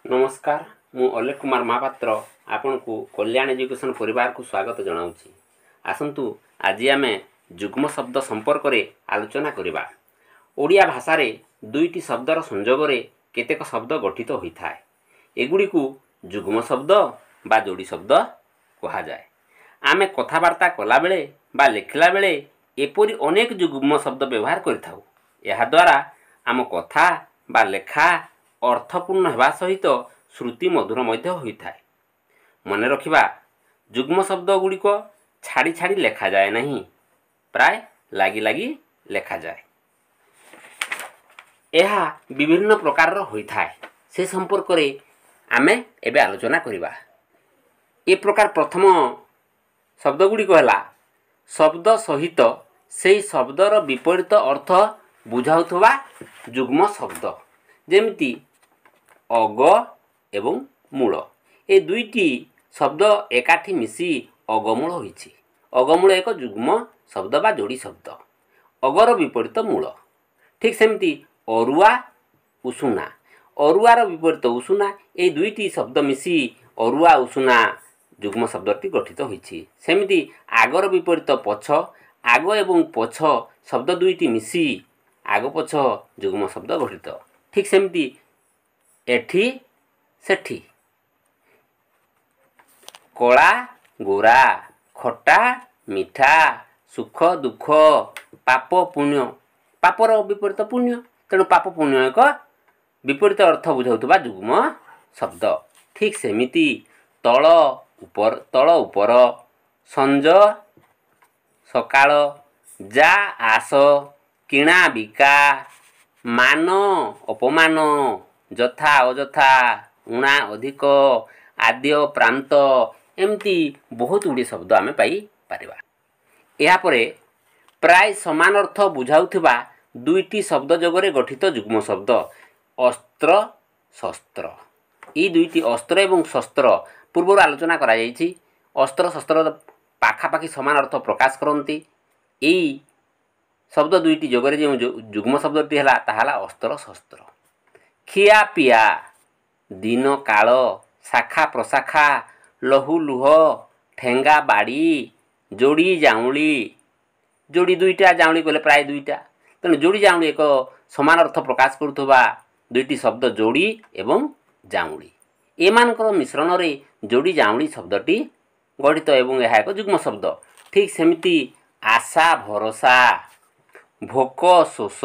नमस्कार मु अलेख कुमार महापात्र आपण को कल्याण एजुकेशन परिवार को स्वागत जनाऊँगी। आसतु आज आम जुग्म शब्द संपर्क में आलोचना करवा। ओडिया भाषा रे दुईटी शब्दर संजोग केतेक शब्द गठित होता है। एगुड़ी को जुग्म शब्द बा जोड़ी शब्द कहा जाए। आमे कथबार्ता कला बेले बा लेखिला बेले एपरी अनेक जुग्म शब्द व्यवहार करथाउ। यह द्वारा आम कथा बा लेखा अर्थपूर्ण होगा सहित श्रुति मधुर मध्य होता है। मन रखिबा जुग्म शब्द गुड़िक छाड़ी छाड़ी लेखा जाए नहीं, प्राय लागी लागी लेखा जाए। यह विभिन्न प्रकार होता है। से संपर्क में आमे एबे आलोचना करिबा। ए प्रकार प्रथम शब्द गुड़िक है शब्द सहित से शब्दर विपरीत अर्थ बुझाउथबा जुग्म शब्द। जेमिति अग एवं मूल ए दुईटी शब्द एकाठी मिसी अगमूल होइछि। अगमूल एक जुग्म शब्द बा जोड़ी शब्द। अगर विपरीत मूल। ठीक सेमती अरुआ उषुना। अरुआर विपरीत उषुना ए दुईटी शब्द मिसी अरुआ उषुना जुग्म शब्दटी गठित होइछि। सेमती आगर विपरीत पछ। आग एवं पछ शब्द दुईटी मिसी आग पछ जुग्म शब्द गठित। ठीक सेमती एठी सेठी। कला गोरा। खटा मिठा। सुख दुख। पाप पुण्य। पापर विपरीत पुण्य। तेणु पाप पुण्य एक विपरीत अर्थ बुझाउथबा जुग्म शब्द। ठीक सेमिति तल उपर। संज सकाळ। जा आस। किणा बिका। मान अपमान। जथा अजथा। उणा अधिक। आद्य प्रांत। एमती बहुत गुड़ी शब्द आमे पाई पारिबा। या परे प्राय समान अर्थ बुझाउथबा दुईटी शब्द जगरे गठित जुग्म शब्द अस्त्र शस्त्र। ई दुईटी अस्त्र एवं शस्त्र पूर्व आलोचना करा जायछि। अस्त्र शस्त्र पाखापाखि समान अर्थ प्रकाश करती। यही शब्द दुईटी जगरे जो जुग्म शब्दटी है ताहाला अस्त्र शस्त्र। खिया पिया। दिन काल। शाखा प्रशाखा। लहु लुह। ठेंगा बाड़ी। जोड़ी जाऊँली। जोड़ी दुईटा जाऊँली कहले प्राय दुईटा। तेणु जोड़ी जाऊँली एक समान अर्थ प्रकाश करुवा दुईटी शब्द जोड़ी एवं जाऊँली। एमानकर मिश्रण रे जोड़ी जाऊँली शब्दटी गठित एवं यह एक जुग्म शब्द। ठीक सेमिति आशा भरोसा। भोक शोष।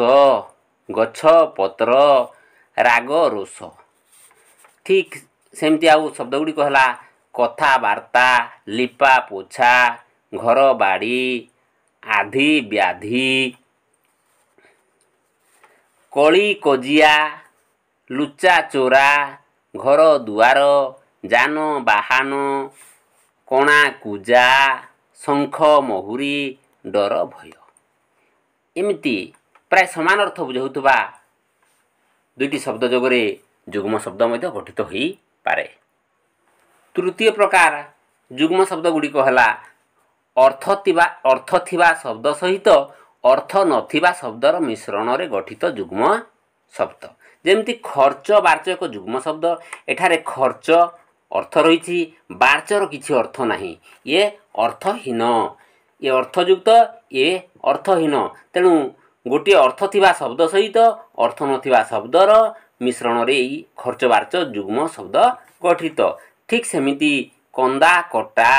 गछ पत्र। राग रोष। ठीक सेमती आउ शब्द गुड़िक है कथबार्ता। लिपा पोछा। घर बाड़ी। आधी व्याधि। कली कजिया। लुचा चोरा। घर दुआर। जान बाहन। कणा कुजा। शंख महुरी। डर भय। एमिति प्राय समान अर्थ बुझाउथबा दुईटी शब्द जगरे जुग्म शब्द मध्य गठित होई पारे। तृतीय प्रकार जुग्म शब्द गुड़िक है अर्थ थिबा शब्द सहित अर्थ नथिबा शब्दर मिश्रण रे गठित जुग्म शब्द। जेमती खर्च बार्च एक जुग्म शब्द। एठारे खर्च अर्थ रही। बार्चर किछि अर्थ नाही। ये अर्थहीन। ये अर्थयुक्त। ये अर्थहीन। तेणु गोटे अर्थ थिबा शब्द सहित अर्थ नथिबा शब्दर मिश्रण रे खर्च बार्च जुग्म शब्द गठित। ठीक सेमिति कंदा कटा।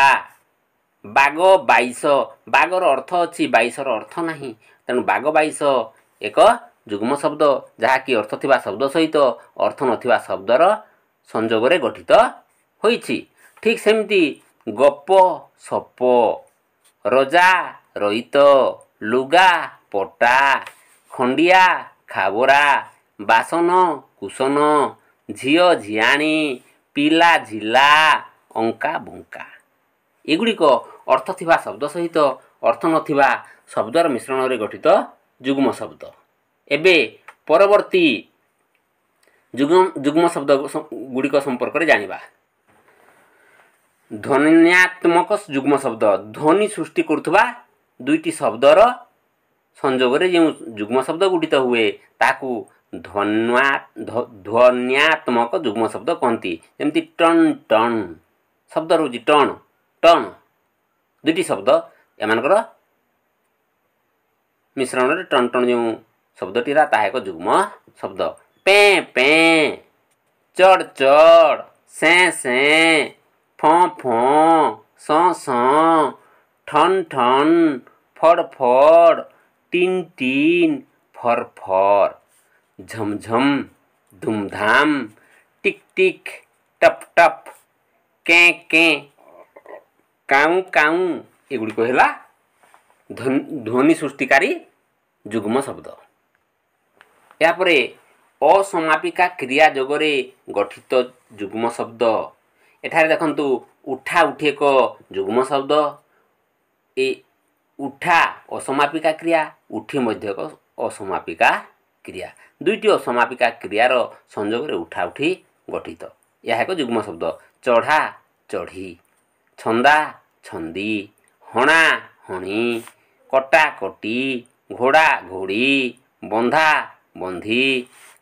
बाग बाईस। बागर अर्थ अच्छी बाईसर अर्थ नाही। तेणु बाग बाईस एक जुग्म शब्द जहाँकि अर्थ थिबा शब्द सहित अर्थ नथिबा शब्दर संजोग रे गठित होइछि। ठीक सेमिति गप सप। रजा रईत। लुगा पटा। खंडिया खाबरा। बासन कुसन। झियो झियाणी। पिला झिला। अंका बुंका। एगुड़िक अर्थ थिबा शब्द सहित अर्थ नथिबा शब्दर मिश्रण रे गठित जुग्म शब्द। एबे परवर्ती जुग्म शब्द गुड़िक संपर्क में जानिबा। ध्वन्यात्मक जुग्म शब्द ध्वनि सृष्टि करुवा दुईटी शब्दर संजोग जो जुग्म शब्द गुड़ित हुए ताकू ଧ୍ୱନ୍ୟାତ୍ମକ ଯୁଗ୍ମ ଶବ୍ଦ କହନ୍ତି। ଯେମିତି ଟନ୍ ଟନ୍ ଶବ୍ଦ ରହୁଛି ଟନ୍ ଟନ୍, ଦୁଇଟି ଶବ୍ଦ ଏମାନଙ୍କର ମିଶ୍ରଣରେ ଟନ୍ ଟନ୍ ଯେଉଁ ଶବ୍ଦଟିରା ତାହା ଏକ ଯୁଗ୍ମ ଶବ୍ଦ। ପେଁ ପେଁ, ଚଡ଼ ଚଡ଼, ସେଁ ସେଁ, ଫଁ ଫଁ, ସଁ ସଁ, ଠନ୍ ଠନ୍, ଫଡ଼ ଫଡ଼, ଟିନ୍ ଟିନ୍, ଫର୍ ଫର୍, ଝମ୍ ଝମ୍, ଧୁମ୍ ଧାମ୍, ଟିକ୍ ଟିକ୍, ଟପ୍ ଟପ୍, କେଁ କେଁ, କାଉଁ କାଉଁ ଏଗୁଡ଼ିକ ହେଲା ଧ୍ୱନି ସୃଷ୍ଟିକାରୀ ଯୁଗ୍ମ ଶବ୍ଦ। ଏହାପରେ ଅସମାପିକା କ୍ରିୟା ଯୋଗରେ ଗଠିତ ଯୁଗ୍ମ ଶବ୍ଦ। ଏଠାରେ ଦେଖନ୍ତୁ ଉଠା ଉଠି ଏକ ଯୁଗ୍ମ ଶବ୍ଦ। ଏ ଉଠା ଅସମାପିକା କ୍ରିୟା, ଉଠି ମଧ୍ୟ ଏକ ଅସମାପିକା କ୍ରିୟା। ଦୁଇଟି ଅସମାପିକା କ୍ରିୟାର ସଂଯୋଗରେ ଉଠା ଉଠି ଗଠିତ, ଏହା ଏକ ଯୁଗ୍ମ ଶବ୍ଦ। ଚଢ଼ା ଚଢ଼ି, ଛନ୍ଦା ଛନ୍ଦି, ହଣା ହଣି, କଟା କଟି, ଘୋଡ଼ା ଘୋଡ଼ି, ବନ୍ଧା ବନ୍ଧି,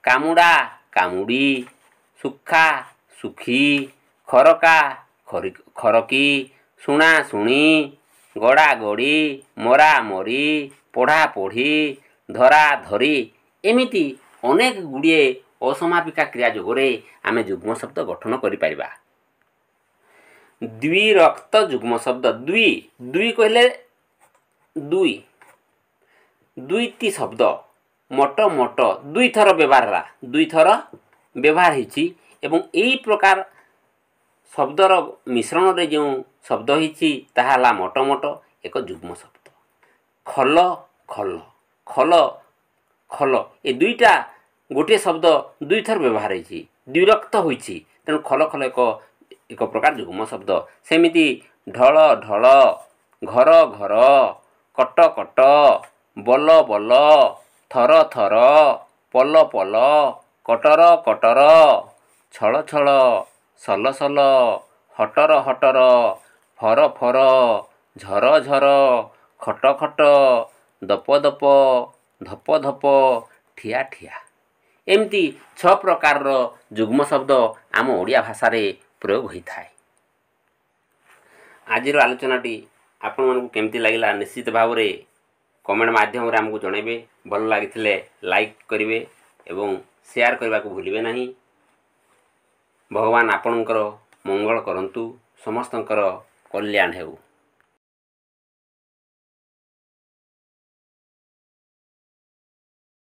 କାମୁଡ଼ା କାମୁଡ଼ି, ଶୁଖା ଶୁଖି, ଖରକା ଖରକି, ଶୁଣା ଶୁଣି, ଗଡ଼ା ଗଡ଼ି, ମରା ମରି, ପଢ଼ା ପଢ଼ି, ଧରା ଧରି, ଏମିତି ଅନେକ ଗୁଡ଼ିଏ ଅସମାପିକା କ୍ରିୟା ଯୋଗରେ ଆମେ ଯୁଗ୍ମ ଶବ୍ଦ ଗଠନ କରିପାରିବା। ଦ୍ୱିରକ୍ତ ଯୁଗ୍ମ ଶବ୍ଦ। ଦ୍ୱି କହିଲେ ଦୁଇ, ଦୁଇଟି ଶବ୍ଦ ମୋଟ ମୋଟ ଦୁଇଥର ବ୍ୟବହାର ହେଲା, ଦୁଇଥର ବ୍ୟବହାର ହେଇଛି ଏବଂ ଏହି ପ୍ରକାର ଶବ୍ଦର ମିଶ୍ରଣରେ ଯେଉଁ ଶବ୍ଦ ହେଇଛି ତାହା ହେଲା ମୋଟ ମୋଟ ଏକ ଯୁଗ୍ମ ଶବ୍ଦ। ଖଲ ଖଲ, ଖଲ ଖଲ, ଏ ଦୁଇଟା ଗୋଟିଏ ଶବ୍ଦ ଦୁଇଥର ବ୍ୟବହାର ହେଇଛି, ଦ୍ୱିରକ୍ତ ହୋଇଛି, ତେଣୁ ଖଲ ଖଲ ଏକ ପ୍ରକାର ଯୁଗ୍ମ ଶବ୍ଦ। ସେମିତି ଢଳ ଢଳ, ଘର ଘର, କଟ କଟ, ବଲ ବଲ, ଥର ଥର, ପଲ ପଲ, କଟର କଟର, ଛଳ ଛଳ, ସଲ ସଲ, ହଟର ହଟର, ଫର ଫର, ଝର ଝର, ଖଟ ଖଟ, ଦପ ଦପ, ଧପ ଧପ, ଠିଆ ଠିଆ, ଏମିତି 6 ପ୍ରକାରର ଯୁଗ୍ମ ଶବ୍ଦ ଆମ ଓଡ଼ିଆ ଭାଷାରେ ପ୍ରୟୋଗ ହୋଇଥାଏ। ଆଜିର ଆଲୋଚନାଟି ଆପଣମାନଙ୍କୁ କେମିତି ଲାଗିଲା ନିଶ୍ଚିତ ଭାବରେ କମେଣ୍ଟ ମାଧ୍ୟମରେ ଆମକୁ ଜଣାଇବେ। ଭଲ ଲାଗିଥିଲେ ଲାଇକ୍ କରିବେ ଏବଂ ସେୟାର କରିବାକୁ ଭୁଲିବେ ନାହିଁ। ଭଗବାନ ଆପଣଙ୍କର ମଙ୍ଗଳ କରନ୍ତୁ, ସମସ୍ତଙ୍କର କଲ୍ୟାଣ ହେଉ।